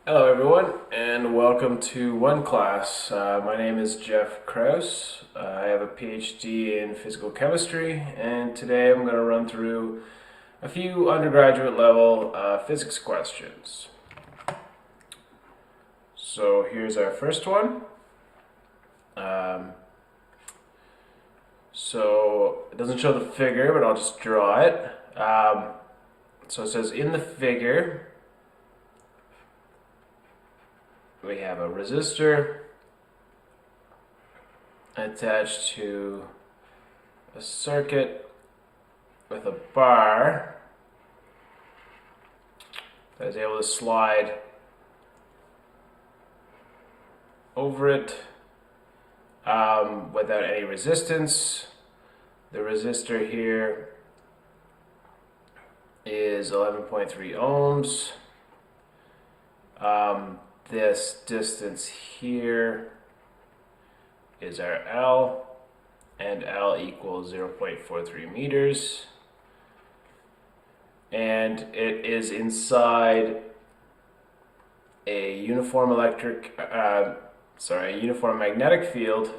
Hello everyone and welcome to OneClass. My name is Jeff Krause. I have a PhD in physical chemistry and today I'm going to run through a few undergraduate level physics questions. So here's our first one. So it doesn't show the figure, but I'll just draw it. So it says in the figure we have a resistor attached to a circuit with a bar that is able to slide over it without any resistance. The resistor here is 11.3 ohms. This distance here is our L, and L equals 0.43 meters. And it is inside a uniform magnetic field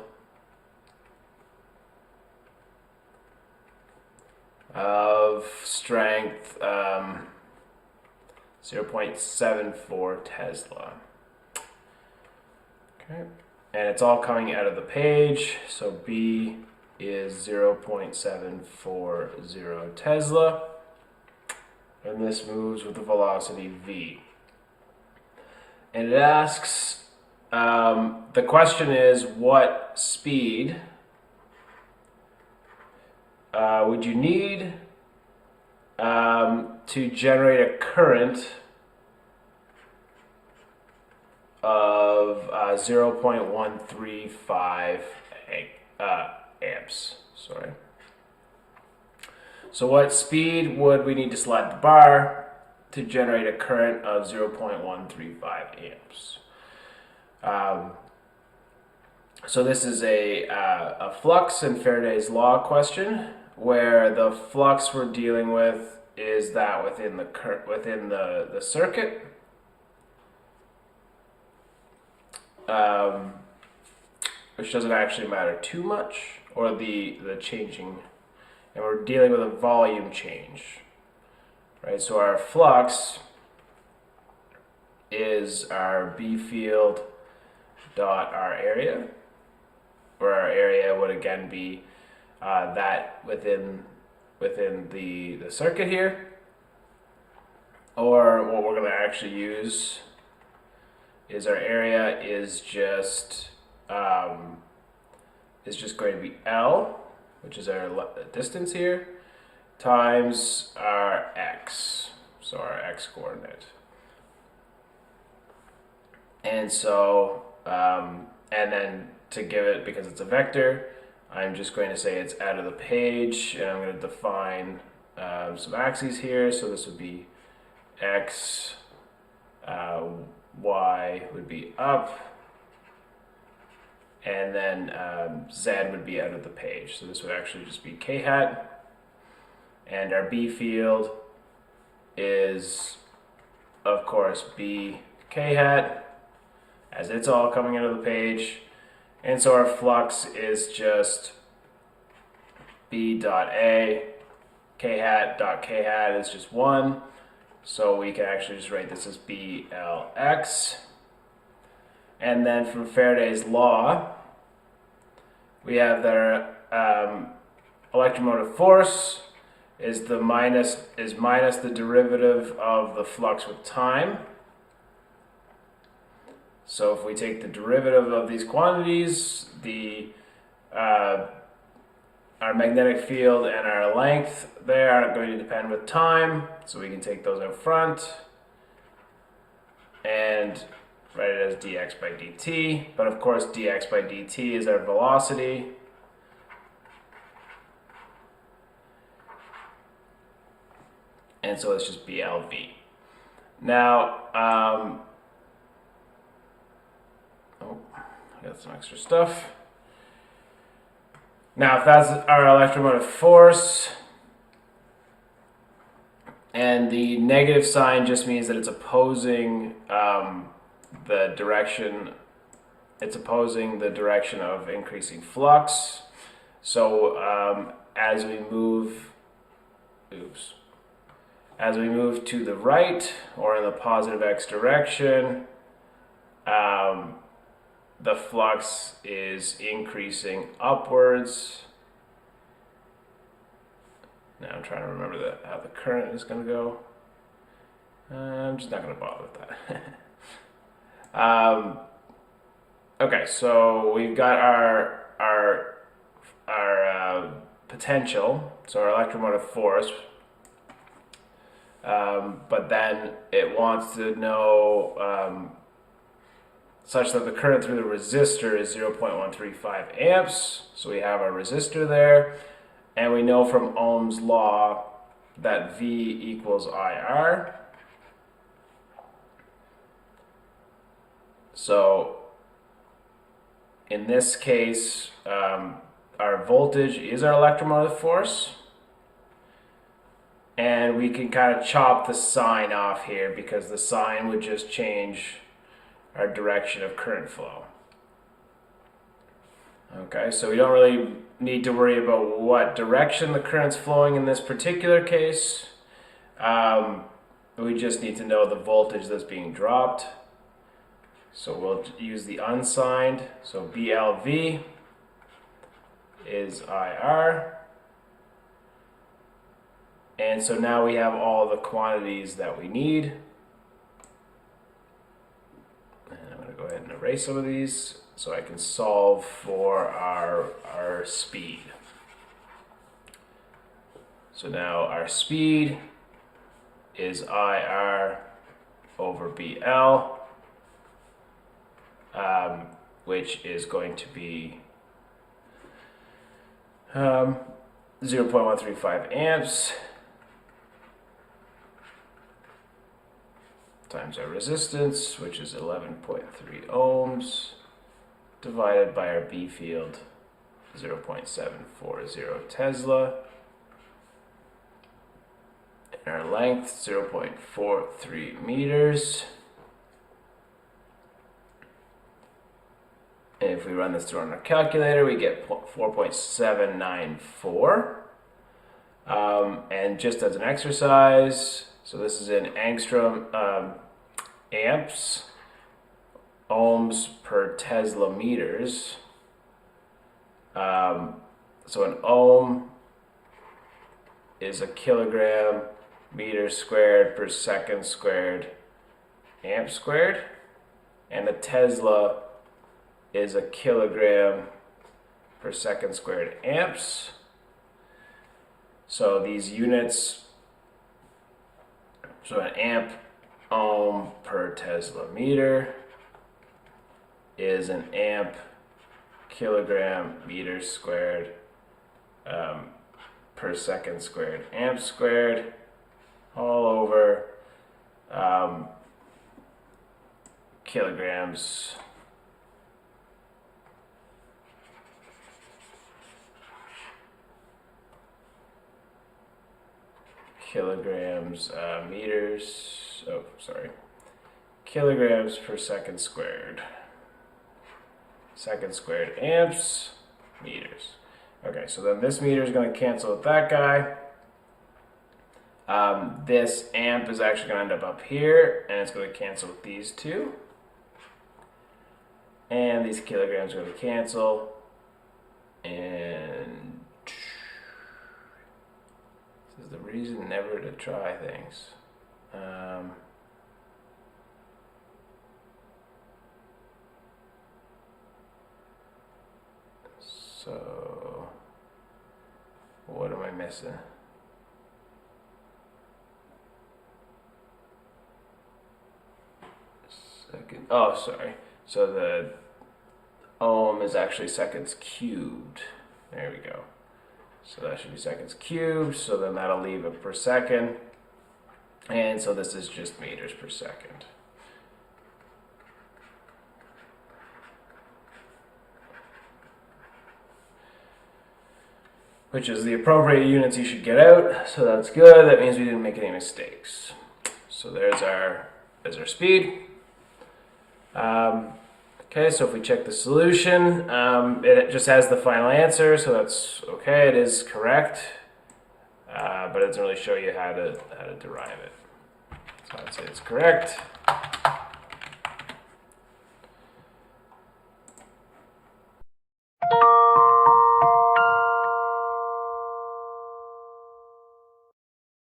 of strength 0.74 Tesla. Okay. And it's all coming out of the page, so B is 0.740 Tesla, and this moves with the velocity V. And it asks, the question is, what speed would you need to generate a current of 0.135 amps. Sorry. So what speed would we need to slide the bar to generate a current of 0.135 amps? So this is a flux and Faraday's law question, where the flux we're dealing with is that within the circuit. Which doesn't actually matter too much, or the changing, and we're dealing with a volume change, right? So our flux is our B field dot our area, where our area would again be that within the circuit here, or what we're going to actually use is our area is just going to be L, which is our distance here, times our x, so our x coordinate. And so, and then to give it, because it's a vector, I'm just going to say it's out of the page, and I'm going to define some axes here. So this would be x, y would be up, and then z would be out of the page. So this would actually just be k hat, and our B field is, of course, B k hat, as it's all coming out of the page. And so our flux is just B dot A, k hat dot k hat is just 1. So we can actually just write this as BLX. And then from Faraday's law, we have that our electromotive force is minus the derivative of the flux with time. So if we take the derivative of these quantities, our magnetic field and our length there aren't going to depend with time, so we can take those out front and write it as dx by dt. But of course, dx by dt is our velocity. And so it's just BLV. Now, I got some extra stuff. Now, if that's our electromotive force, and the negative sign just means that it's opposing the direction, it's opposing the direction of increasing flux. So as we move to the right or in the positive x direction, the flux is increasing upwards. Now I'm trying to remember how the current is going to go. I'm just not going to bother with that. Okay, so we've got our potential, so our electromotive force, but then it wants to know such that the current through the resistor is 0.135 amps. So we have our resistor there, and we know from Ohm's law that V equals IR. So in this case, our voltage is our electromotive force, and we can kind of chop the sign off here because the sign would just change our direction of current flow. Okay, so we don't really need to worry about what direction the current's flowing in this particular case. We just need to know the voltage that's being dropped. So we'll use the unsigned. So BLV is IR. And so now we have all the quantities that we need. And I'm going to go ahead and erase some of these so I can solve for our speed. So now our speed is IR over BL, which is going to be 0.135 amps times our resistance, which is 11.3 ohms, divided by our B field, 0.740 Tesla, and our length, 0.43 meters. And if we run this through on our calculator, we get 4.794. And just as an exercise, so this is in angstrom amps, ohms per Tesla meters. So an ohm is a kilogram meter squared per second squared amp squared, and a Tesla is a kilogram per second squared amps. So these units, so an amp ohm per Tesla meter is an amp kilogram meter squared per second squared amp squared, all over kilograms meters, kilograms per second squared amps meters. Okay, so then this meter is going to cancel with that guy. This amp is actually going to end up here, and it's going to cancel with these two. And these kilograms are going to cancel. And this is the reason never to try things. So, what am I missing? Second. Oh, sorry. So the ohm is actually seconds cubed. There we go. So that should be seconds cubed. So then that'll leave it per second. And so this is just meters per second. Which is the appropriate units you should get out. So that's good. That means we didn't make any mistakes. So there's our speed. Okay, so if we check the solution, it just has the final answer, so that's okay, it is correct, but it doesn't really show you how to derive it. So I'd say it's correct.